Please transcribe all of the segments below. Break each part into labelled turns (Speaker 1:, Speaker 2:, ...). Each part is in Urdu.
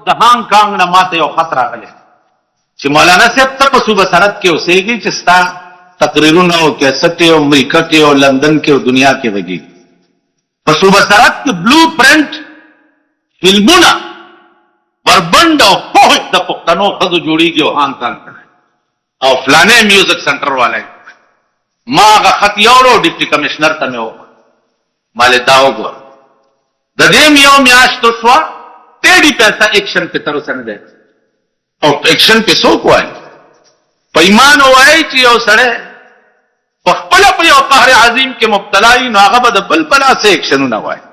Speaker 1: د هانګ کانګ نه ماته یو خط راغلی چې مولانا صاحب ته په صوبه سرحد کې اوسېږي چې ستا تقریرونه او کیسټ او امریکا کې او لندن کې او دنیا کې وږي په صوبه سرحد کې بلو پرنٹ فلمونه بربند او پوهټ د پښتنو خزو جوړیږي او هانګ کانګ او فلانه میوزک سنټر والے ما هغه خط یوړو ډیپټي کمشنر ته مې وکړ مالې دا وګوره د دې یو میاشتو شوه ټیډي پیسه ایکشن په تر اوسه نه دی او ایکشن په څوک وایي په ایمان وایي چې یو سړی په خپله په یو قهر عظیم کې مبتلا وي نو هغه به د بل په لاس ایکشنونه وایي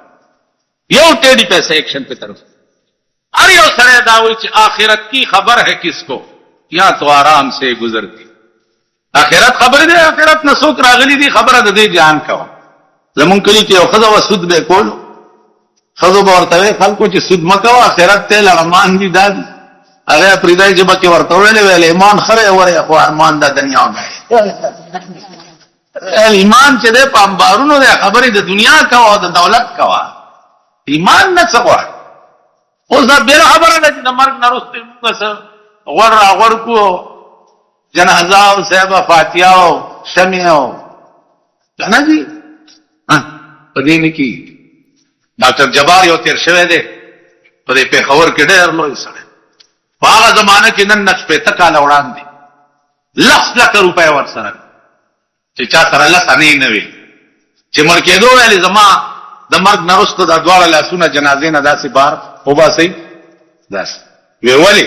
Speaker 1: یو ټیډي پیسه ایکشن په تر اوسه هر یو سړی دا وایي چې آخرت کی خبر ہے کس کو یا تو آرام سے گزرتی آخرت خبر دی آخرت نه څوک راغلی دی خبره د دې جان کوه زمون کلی کې یو ښځه وه سود به کولو ښځو به ورته ویل خلکو چې سود مه کوه آخرت ته لړمان دي دا دي هغه پریدای ژبه کې ورته ویلې ویل ایمان خره وره خو ارمان د دنیا دی ایمان چې دی په انبارونو دی خبرې د دنیا کوه او د دولت کوه ایمان نه څه غواړي اوس دا بېله خبره ده چې د مرګ نه وروسته موږ څه غوړ راغوړ کو جنازه او صاحبه فاتحه او شمع او کنه جی په دې نه کې ډاکټر جبار یو تیر شوی دی په دې پېښور کې ډېر لوی سړی په هغه زمانه کې نن 90 کاله وړاندې 1,00,000 روپۍ ورسره چې چا سره لس انې نه وي چې مړ کېدو ویلې زما د مرګ نه وروسته دا دواړه لاسونه جنازې نه داسې بار وباسئ داسې وی ولې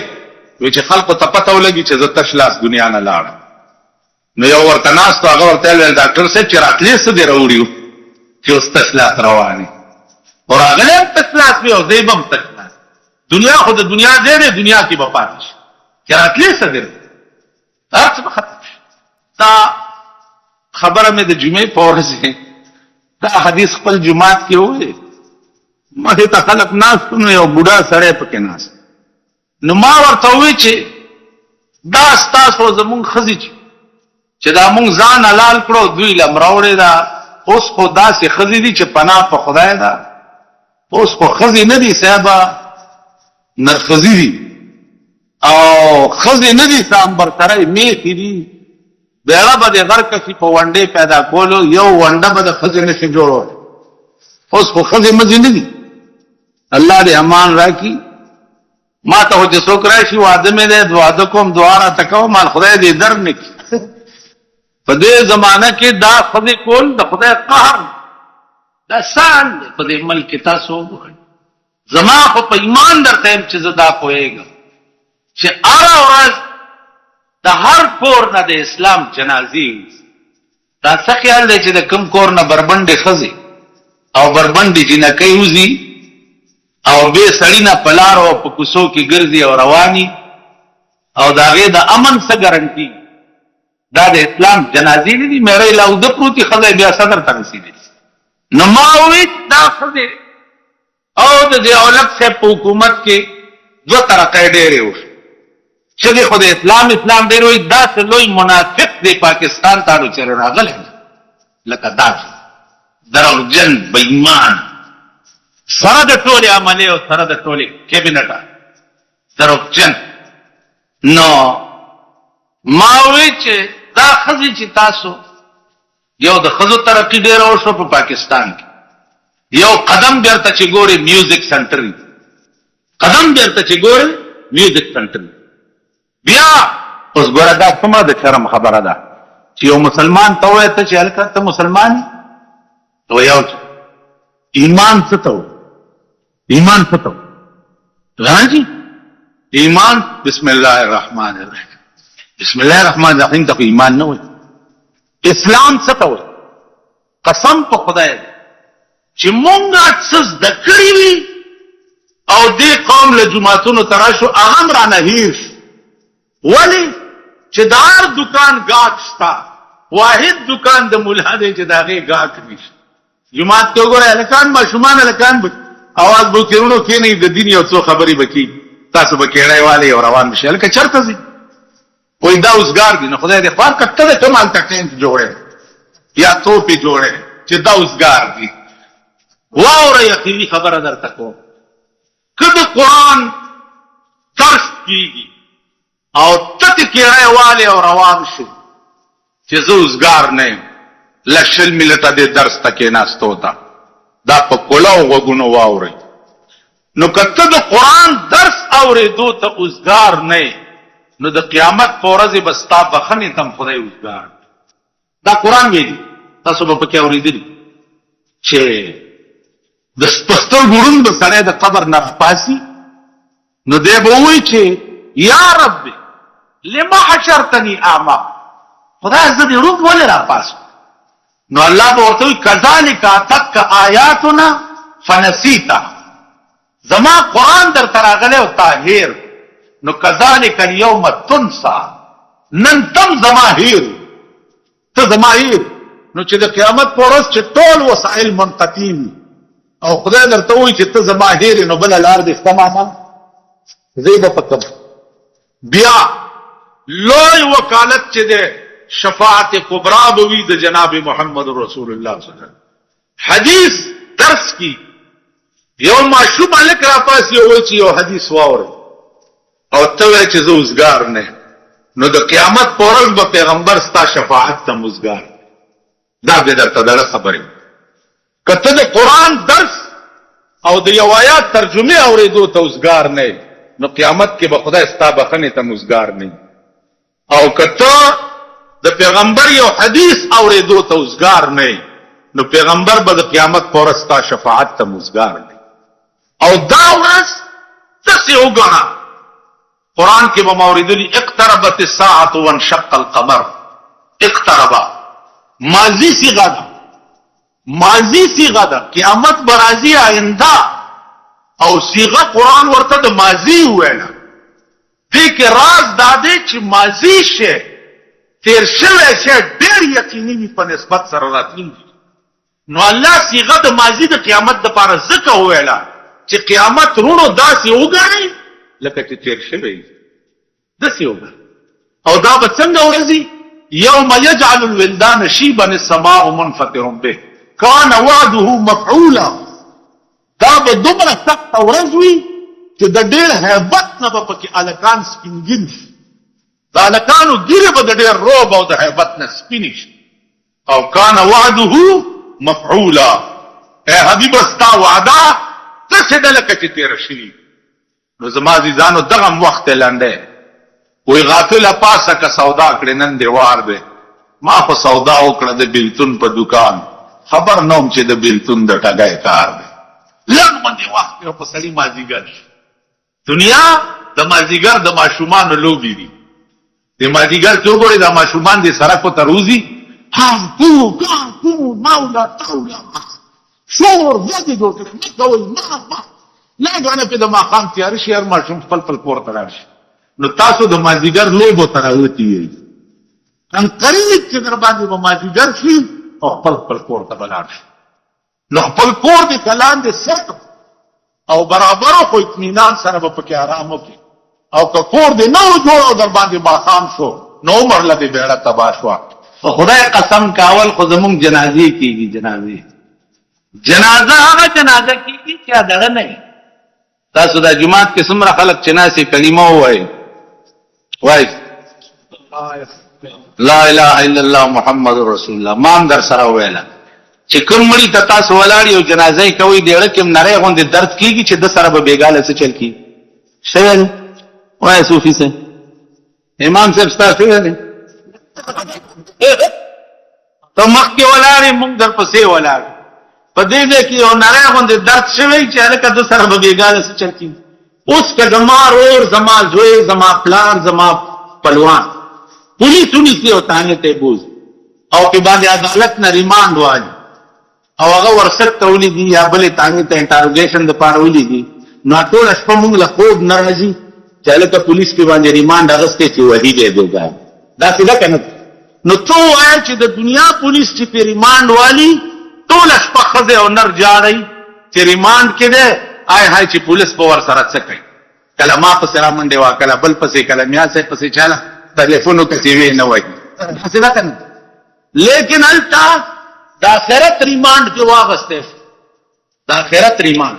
Speaker 1: وی چې خلکو ته پته ولګي چې زه تش لاس دنیا نه لاړم نو یو ورته ناست هغه ورته ویل ډاکټر صاحب چې راتلې څه دې راوړي چې اوس تش لاس روانې او راغلی هم تش لاس وي او دی به هم تش لاس دنیا خو د دنیا ځای دی دنیا کې به پاتې شي چې راتلې څه دې هر څه به ختم شي دا خبره مې د جمعې په ورځ دا حدیث خپل جماعت کې وویل مخې ته خلک ناست نو یو بوډا سړی پکې ناست نو ما ورته وی چې دا ستاسو زمونږ ښځې چې دا مونږ ځان حلال کړو دوی له مراوړې ده اوس خو داسې ښځې دي چې پناه په خدای ده اوس خو ښځې نه دي صاحبه نرښځې دي او ښځې نه دي سامبرتری میخې دي بیغه به د غر کسي په ونډې پیدا کولو یو ونډه به د ښځې نشي جوړولی اوس خو ښځې مځې نه دي الله دې امان راکړي ما ته خو چې څوک راشي واده مې دی واده کوم دعا راته کوم مال خدای دې در نه کړي په دې زمانه کې دا ښځې کول د خدای قهر دا سال دی په دې ملک کې تاسو وګورئ زما خو په ایمان درته یم چې زه دا پوهېږم چې هره ورځ د هر کور نه د اسلام جنازې دا څه خیال دی چې د کوم کور نه بربنډې ښځې او بربنډې جینکۍ وځي او به سړی نه پلار او په کوڅو کې ګرځي او رواني او دا غي د امن څخه ګارانټي دا د اسلام جنازې نه دي مېرې لا د پروتي خدای بیا صدر ته رسیدي نو ما وې دا خدای او د دې اولاد څخه په حکومت کې دوه طرقې ډېرې و چې خدای اسلام ډېر وي دا څه لوی منافق دی پاکستان ته راځي راغلی لکه دا دروغجن بېایمان سره د ټولې عملې او سره د ټولې کابینټه دروغجن نو ما وی چې دا ښځې چې تاسو یو د ښځو ترقي ډېره وشوه په پاکستان کې یو قدم بیرته چې ګورې میوزک سنټر قدم بیرته چې ګورې میوزک سنټر بیا اوس ګوره دا کومه د شرم خبره ده چې یو مسلمان ته وایي ته چې هلکه ته مسلمان یې یو ایمان څه ته ایمان څه ته راځي ایمان بسم الله الرحمن الرحیم بسم الله الرحمن الرحیم ته ایمان نه وایي اسلام څه ته وایي قسم په خدای چې مونږه څه زده کړي وي او دې قوم له جماعتونو ته راشو هغه هم رانه هیر شو ولې چې د هر دکان ګاټ شته واحد دکان د ملا دی چې د هغې ګاټ نشته جماعت کې وګورئ هلکان ماشومان هلکان به اواز به کېرونو کېنئ د دین یو څو خبرې به کېږي تاسو به کېړی والئ او روان به شئ هلکه چېرته ځئ وایي دا اوسګار دي نو خدای دې خوار کړه ته د کوم هلته ټینټ جوړی یا توپې جوړی چې دا اوسګار دي واوره یقیني خبره درته کوم که د قرآن کیږي او تت کېړی والے او روان شي چې زه اوزګار نه یم لشل ملته دې درس ته کېناستو ته دا په کلاو غوږونو واورئ نو کته د قرآن درس اورېدو ته اوزګار نه نو د قیامت په ورځ به ستا بخښنې ته هم خدای اوزګار دا قرآن ویلي تاسو به پکې اورېدلي چې د سپستر ګړون به سړی د قبر نه راپاسي نو دی به ووایي چې یا رب لما حشرتنی اعما خدای زه دې ړوند ولې راپاسم نو الله به ورته وایي کذلک اتتک آیاتنا فنسیتها زما قرآن در تراغله او طاهر نو کذالک اليوم تنسى نن تم زما هیر ته زما هیر نو چې د قیامت پر ورځ چې ټول وسایل منقطع او خدای درته وایي چې ته زما هیر نو بل لار دې استمامه زیبه پکم بیا لوی وکالت چې ده شفاعت کبرا بوي د جناب محمد رسول الله صلی الله علیه وسلم حدیث درس کی یو معشوم الک را پاس یو چې یو حدیث واوري او ته وای چې زه اوسګار نه نو د قیامت پر ورځ به پیغمبر ستا شفاعت ته اوسګار دا به درته دغه خبره کته د قرآن درس او د یو آیات ترجمه اورېدو ته اوسګار نه نو قیامت کې به خدای ستا بخښنې ته اوسګار نه او کته د پیغمبر یو حدیث اورېدو ته اوسګار نه نو پیغمبر به د قیامت پر ورځ ستا شفاعت ته اوسګار نه او دا ورځ تاسو وګڼه قرآن کې به موریدلی اقتربت الساعه وانشق القمر اقترب ماضی صيغه ده ماضی صيغه ده قیامت برازي آینده او صيغه قرآن ورته د ماضی وینا دې کې راز داده چې ماضی شي تیر شوی شي ډېر یقیني وي په نسبت سره راتلونکي نو الله صيغه د ماضی د قیامت د لپاره ذکر ویلا چې قیامت رونو داسې وګڼي لکه چې تیر شوی داسې وګڼي او دا به څنګه ورځي یوم یجعل الولدان شیبا السماء منفطر به کان وعده مفعولا دا به دومره سخته ورځ وي چې د ډېر هیبت نه به پکې الکان سپینګین شي د الکانو ګیرې به د ډېر روب او د هیبت نه سپینې شي او کان وعده مفعولا اے حبیب ستا وعده څه ده لکه چې تېره شوي نو زما عزیزانو دغه وخت لنډی وی غافله پاسه که سودا کړې نن دې وار دی ما خو سودا وکړه د بیلتون په دکان خبر نوم چې د بیلتون د ټګۍ کار دی لږ باندې وخت یو په سړي مازدیګر شي دنیا د مازدیګر د ماشومانو لوبې دي د مازدیګر چې وګورئ د ماشومان د سړکو ته روزي هاکو کاکو مولا تولا شور زدې جوړ کړي مه کوئ ما لږ په د ماښام تیاره شي هر ماشوم خپل کور ته لاړ شي نو تاسو د مازدیګر لوبو ته راوتي یئ قریب چې در باندې به مازدیګر شي او خپل کور ته به لاړ شي نو خپل کور دې کلان دې سټ او برابرو خو اطمینان سره به پکې آرام وکړي او که کور دې نه و جوړ او در باندې ماښام شو نو عمر له دې بیړه تباه شوه خدای قسم کاول خو زمونږ جنازې کېږي جنازه هغه جنازه کېږي چې دغه نه وي تاسو د جماعت کې څومره خلک چې ناسې کلمه ووایي وایي لا اله الا الله محمد رسول الله مام در سره ویله چې کوم مړي ته تاسو ولاړ یو جنازه کوي ډېړه کې نری غوندې درد کېږي چې د سره به بېګاله څه چل کېږي شوی دی وایه صوفي صاحب امام صاحب ستا شوی دی ته مخکې ولاړې مونږ در پسې ولاړ په دې ځای کې یو نری غوندې درد شوی چې هلکه د سره به بېګاله څه چل کېږي اوس که زما رور زما زوی زما پلار زما پلوان پولیس ونیسي او تانې ته یې بوځي او پې باندې عدالت نه ریمانډ والي او هغه ورسک ته ولیږي یا بلې تانې ته انټاروګیشن دپاره ولیږي نو ټوله شپه مونږ له خوب نه راځي چې هلکه پولیس پې باندې ریمانډ اخیستی چې وحي دی بېګا داسې ده که نه نو ته ووایه چې د دنیا پولیس چې پې ریمانډ والي ټوله شپه ښځې او نر جاړئ چې ریمانډ کې دی آی های چې پولیس به ورسره څه کوي کله ما پسې را منډې وه کله بل پسې کله میا صاحب پسې چاله ټلیفونو کسې وی نه وایي هسې ده که نه لیکن هلته د آخرت ریمانډ کې واغستی د آخرت ریمانډ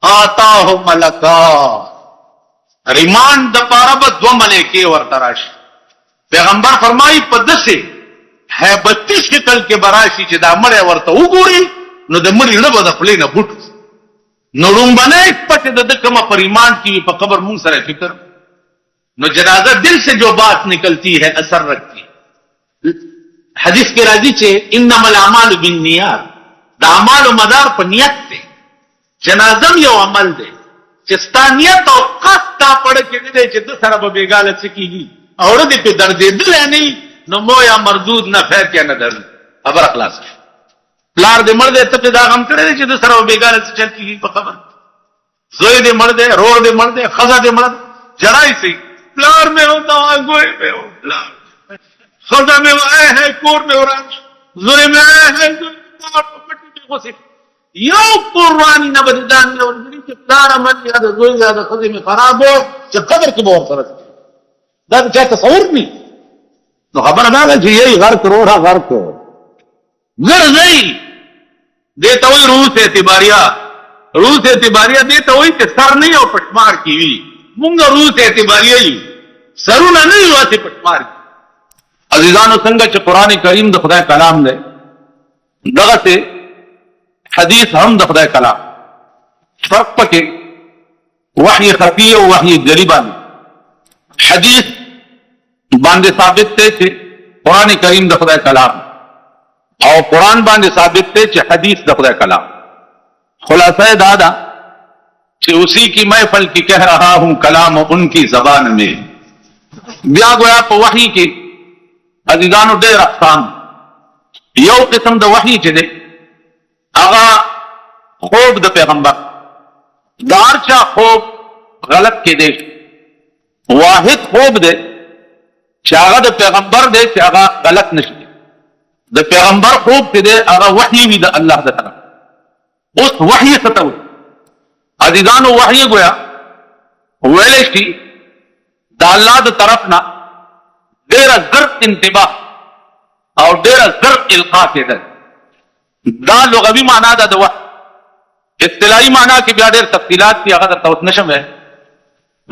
Speaker 1: آتاهم ملکان ریماند د پاره به دو ملائکه ورته راشي. پیغمبر فرمایي په دسه هیبتي شکل کې براشي چې دا مړی ورته وګوري نو د مړي نه به د خولې نه بوټ نو لومبنی پټ د کومه پر ایمان کې په قبر مونږ سره فکر نو جنازه دل سے جو بات نکلتی ہے اثر رکھتی ہے. حدیث کې راځي چې انما الاعمال بالنیات، د اعمالو مدار په نیت دی. جنازه یو عمل دی چې ستا نیت او قصد تا پړ کې دی چې د سره به بیګاله څه کیږي او دې په درځې دل نه نو مو یا مردود نه فات یا نه در خبر اخلاص. پلار دې مړ دې ته دا غم کړی چې د سره به بیګاله څه چل کیږي په خبر. زوی دې مړ دې، رور دې مړ دې، خزا دې مړ جړای سي پلار میں ہوتا گوئے میں ہو پلار خزا میں آئے ہیں کور میں وران زوی میں آئے ہیں پٹی میں خوشی یو قرآنی نبدان میں ورگری کہ پلار من یاد زوی یاد خزی میں خراب ہو کہ قدر کی بہت سرس دا چاہے تصور نہیں تو خبر ادا ہے کہ یہی غرق روڑا غرق غر نہیں دیتا ہوئی روس اعتباریہ دیتا ہوئی کہ سر نہیں اور پٹمار کی ہوئی مونږ روس اعتباریه یو سرونه نه یو اته پټمار. عزیزانو څنګه چې قران کریم د خدای کلام دی دغه ته حدیث هم د خدای کلام فرق پکې وحی خفی او وحی جلی باندې حدیث باندې ثابت دی چې قران کریم د خدای کلام او قران باندې ثابت دی چې حدیث د خدای کلام. خلاصہ دادا کہ اسی کی محفل کی کہہ رہا ہوں کلام ان کی زبان میں. بیا گویا په وحی کې عزیزانو ډېر اقسام. یو قسم د وحی چې دی هغه خوب د پیغمبر دار چا خوب غلط کې دی. واحد خوب دی چې هغه د پیغمبر دی چې هغه غلط نشي. د پیغمبر خوب چې دی هغه وحی وي د الله د طرف. اوس وحی څه ته وایي عزیزانو؟ وحی گویا ویلے شي دا الله د طرفنا ډېر زر انتباه او ډېر زر القاء کېدل. دا لغوي معنا ده د وحی. اصطلاحي معنا کې بیا ډېر تفصیلات دي هغه درته اوس نشم ویلی.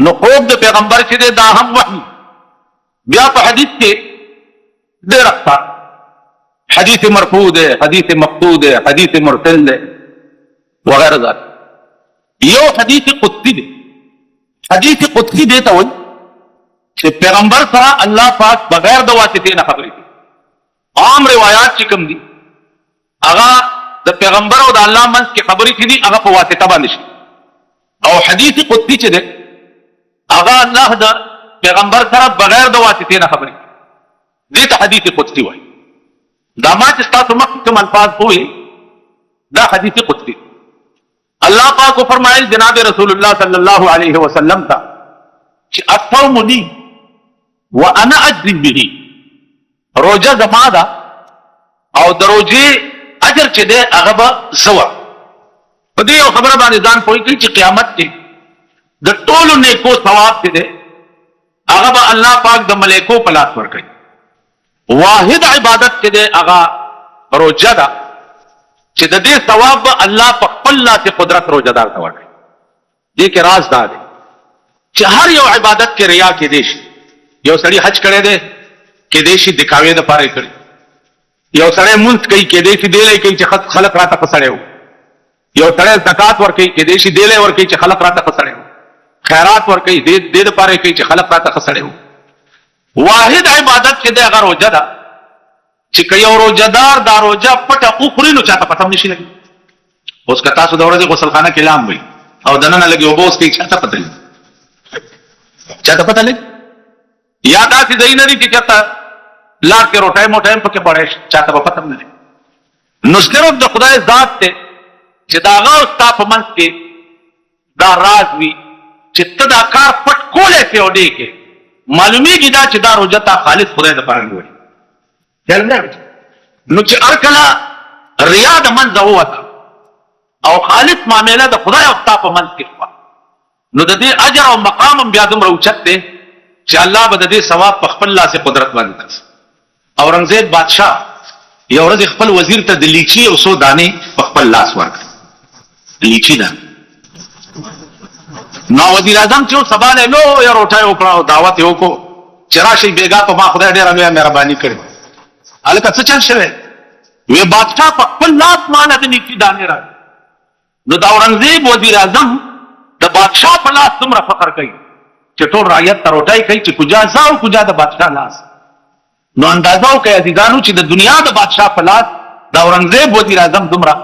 Speaker 1: نو خوب د پیغمبر چې دی دا هم وحی. بیا په حدیث کې ډېر اقسام، حدیث مرفوع دی، حدیث مقطوع دی، حدیث مرسل دی وغیرہ ذلك. یو حدیث قدسی دی. حدیث قدسی دی ته وایي چې پیغمبر سره الله پاک بغیر د واسطې نه خبرې کوي. عام روایات چې کوم دي هغه د پیغمبر او د الله منځ کې خبرې چې دي هغه په واسطه باندې شي. او حدیث قدسی چې دی هغه الله د پیغمبر سره بغیر د واسطې نه خبرې کوي. دې ته حدیث قدسی وایي. دا ما چې تاسو مخکې کوم الفاظ وایي دا حدیث قدسی. اللہ پاک کو فرمائے جناب رسول اللہ صلی اللہ علیہ وسلم تا کہ الصوم لی وانا اجزی به، روزہ زما دا او د روزې اجر چې دی هغه به سوا. په دې یو خبره باندې ځان پوه کړئ چې قیامت کې د ټولو نیکو ثواب چې دی هغه به الله پاک د ملائکو په لاس ورکوي. واحد عبادت چې دی هغه روزه ده چې د دې ثواب به الله په خپل لاس قدرت روزدار ته ورکړي. دې کې راز دا دی چې هر یو عبادت کې ریا کې دی شي. یو سړی حج کړی دی کې دی شي دکھاوې دپاره یې کړي. یو سړی مونځ کوي کې دی شي دی لای کوي چې خلک راته فسړی وو. یو سړی زکات ورکوي کې دی شي دی لای ورکوي چې خلک راته فسړی وو. خیرات ورکوي دې دپاره کوي چې خلک راته فسړی وو. واحد عبادت چې دی هغه روزه ده چې که یو روزدار دا روزه پټه وخوري نو چاته پته نشي لګي. اوس که تاسو د ورځې غسلخانه کې لام وي او دننه لګي اوبه اوس کوي چاته پته لګي؟ چاته پته لګي؟ یا داسې ځای نه دي چې چاته لار کې روټۍ موټۍ هم پکې پړی شي چاته به پته نه لګي. نو صرف د خدای ذات دی چې د هغه او ستا په منځ کې دا راز وي چې ته دا کار پټ کولی شې او ډې کې معلومیږي دا چې دا روزه تا خالص خدای دپاره نیولې. نو چې هر کله ریا د منځه ووته او خالص معامله د خدای او ستا په منځ کې شوه نو د دې اجر او مقام هم بیا دومره اوچت دی چې الله به د دې ثواب په خپل لاس قدرت باندې درسي. اورنګزیب بادشاه یو ورځ خپل وزیر ته د لیچي او څو دانې په خپل لاس ورکړې. لیچي ده نو وزیر اعظم چې سبا له لو یا روټه وکړه او دعوت یې وکړو چې راشي بیګا په ما خدای ډېره لویه مهرباني کړې هلکه څه چل شوی وی بادشاہ په خپل لاس مانه د نیکي دانې راځي نو د اورنګزیب وزیر اعظم د بادشاہ په لاس څومره فخر کوي چې ټول رعیت ته روټۍ کوي چې کجا ځه او کجا د بادشاہ لاس نو اندازه وکړئ عزیزانو چې د دنیا د بادشاہ په لاس د اورنګزیب وزیر اعظم دومره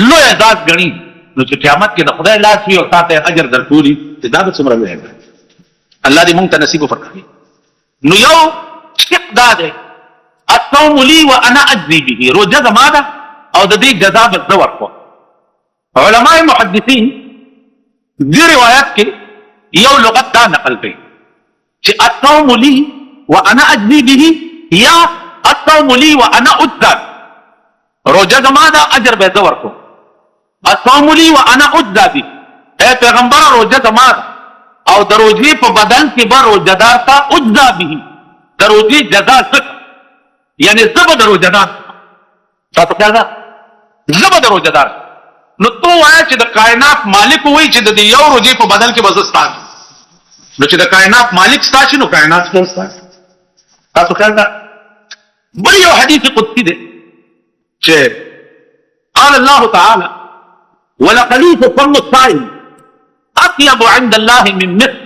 Speaker 1: لوی اعزاز ګڼي نو چې قیامت کې د خدای لاس وي او تا ته اجر درکولي چې دا به څومره لوی دی الله دې مونږ ته نصیب وکړي نو یو شق دا دی الصوم لي وانا اجزي به روزه زما ده او د دې جزا به زه ورکوم علماء محدثین دې روایت کې یو لغت دا نقل کوي چې الصوم لي وانا اجزي به یا الصوم لي وانا اجزي روزه زما ده اجر به زه ورکوم الصوم لي وانا اجزي به اے پیغمبر روزه زما ده او د روزې په بدل کې به روزدار ته اجزا به د روزې جزا څه یعنی زبر د روزدار تاسو څنګه زبر د روزدار نو تو وایي چې د کائنات مالک وایي چې د یو روزې په بدل کې بس ستاسو نو چې د کائنات مالک ستاسو نو کائنات ټول ستاسو تاسو څنګه بل یو حدیث قدسی دی چې قال الله تعالی ولخليف فم الصائم اطيب عند الله من مثل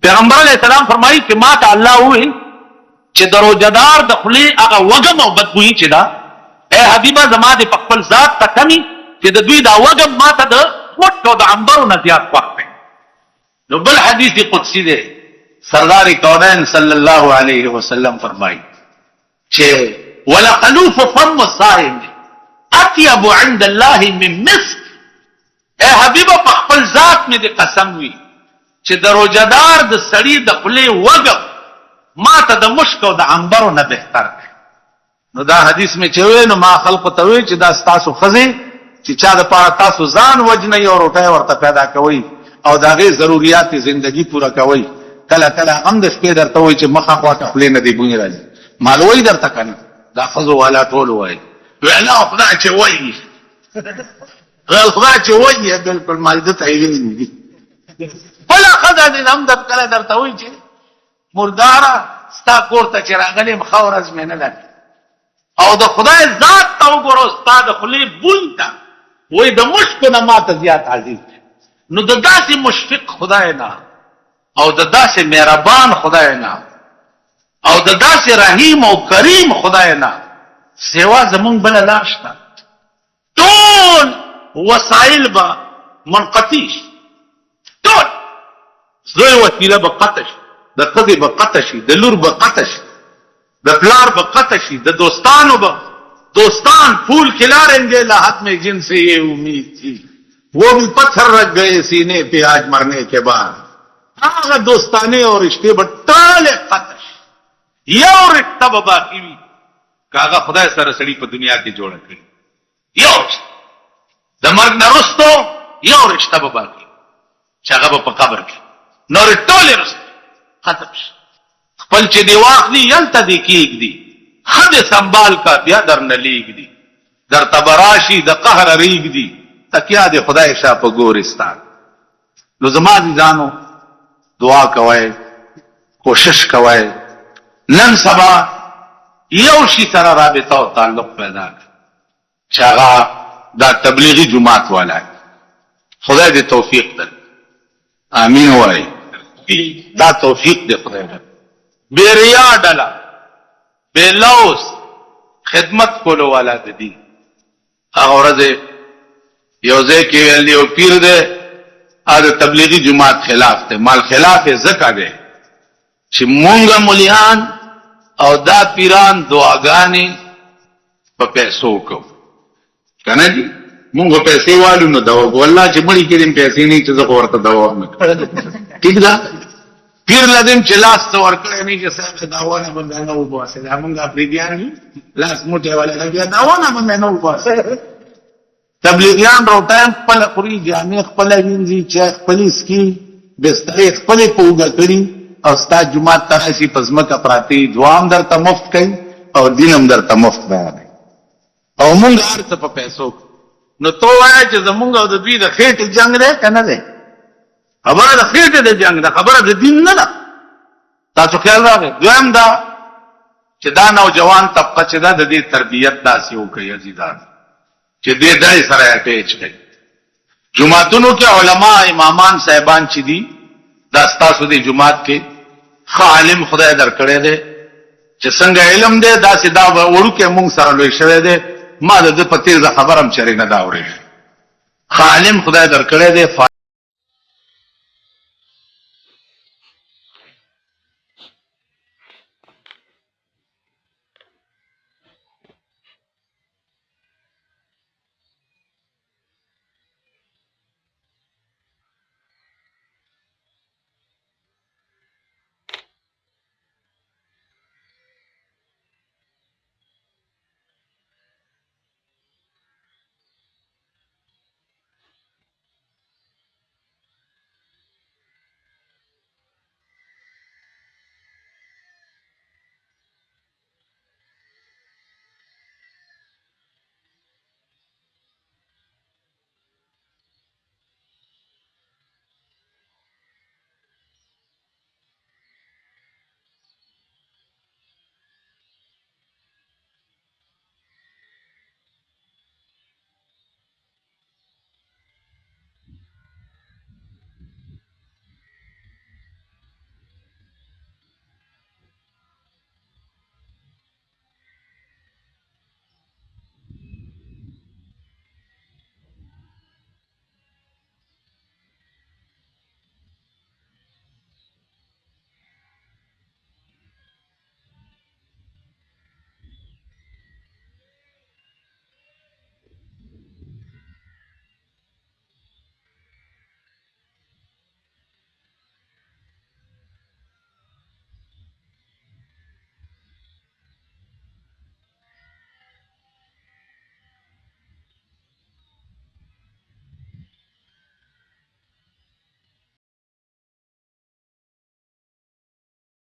Speaker 1: پیغمبر علیہ السلام فرمایي چې ما ته الله وایي چې د روزدار د خولې هغه وږم او بدبویي چې دا اے حبیبه زما د خپل ذات ته کمی چې د دوی دا وږم ما ته د وټ او د عنبرو نه زیات خوښ دی نو بل حدیث قدسی دی سردار کونین صلی الله علیه وسلم فرمایي چې ولخلوف فم الصائم اطيب عند الله من مسك اے حبیبه په خپل ذات مې د قسم وي چې د روزدار د سړي د خولې وږم ما ته د مشک او د عنبرو نه بهتر دی نو دا حدیث مې چې وې نو ما خلق ته وې چې دا تاسو خزي چې چا د پاره تاسو ځان وجنې او روټه ورته پیدا کوي او دا غي ضرورت زندگی پورا کوي کله کله هم د شپې درته وې چې مخه خواته خپل نه دی بونی راځي مالوي درته کنه دا خزو والا ټول وای وینا خدای چې وای خدای چې وای بالکل مال د تعین دي بل خدای دې هم د کله درته وې چې مردارا ستا کور ته چې راغلی مخاورز مې نه لګي او د خدای ذات ته وګورو ستا د خولې بوی ته وای د مشکو نه ماته زیات عزیز دی نو د داسې مشفق خدای نه او د داسې مهربان خدای نه او د داسې رحیم او کریم خدای نه سوا زمونږ بل لار شته ټول وسایل به منقطع شي ټول زوی وسیله به قطع شي د ښځې به قطع شي د لور به قطع شي د پلار به قطع شي د دوستانو به دوستان پھول کھلاریں گے لاحت میں جن سے یہ امید تھی وہ بھی پتھر رکھ گئے سینے پہ آج مرنے کے بعد هغه دوستانه او رشته به ټول قطع شي یو رشته به باقي وي کاغه خدای سره سړي په دنیا کې جوړ کړي یو د مرګ نه وروسته یو رشته به باقي چې هغه په قبر کې نور ټول رشته ختم شي خپل چې دی واخلي یلته دی کېږدي خد سنبال کا بیا در نلیگ دی در تبراشی د قهر ریگ دی تکیا دی خدای شا په ګورستان نو زما دي ځانو دعا کوئ کوشش کوئ نن سبا یو شي سره رابطه او تعلق پیدا کړئ چې هغه دا تبلیغي جماعت والا خدای دې توفیق درکړي امین وایي دا توفیق دې خدای درکړي بے ریا ډله بے لوز خدمت کولو والا د دین هغه ورځ یو ځای کې ویل یو پیر دی د تبلیغي جماعت خلاف دی مال خلاف زکه دی چې مونږه مليان او دا پیران دعاګانې په پیسو کو کنه دي مونږ پیسې والو نو دا والله چې مړی کېدم پیسې نه چې زه ورته دوا مې ٹھیک ده پیر لدیم چې لاس ته ورکړی نه چې صاحب داوانه باندې نه وباسه دا مونږ افریدیان لاس موټه والا لګیا داوانه باندې نه وباسه تبلیغیان روټایم خپل خوري جامع خپل وینځي چې خپل سکي بسترې خپل پوګه کړی او استاد جمعه ته شي پزمکه پراتی دوام درته مفت کوي او دینم درته مفت بیان او مونږ ارته په پیسو نو تو وایي چې زمونږ او د دوی د خېټ جنگ دی کنه دی خبره د خېټه د جنگ ده، خبره د دین نه ده. تاسو خیال راغی. دویم دا چې دا نوجوان طبقه چې دا د دې تربیت داسې وکړي عزیزان چې دې دای سره اٹیچ کړي. جمعتونو کې علما امامان صاحبان چې دي دا ستاسو د جمعات کې عالم خدای درکړي دي چې څنګه علم دی داسې دا وړوکې مونږ سره لوی شوی دی. ما د پتیزه خبرم چرې نه دا اورېږي. عالم خدای درکړي دی.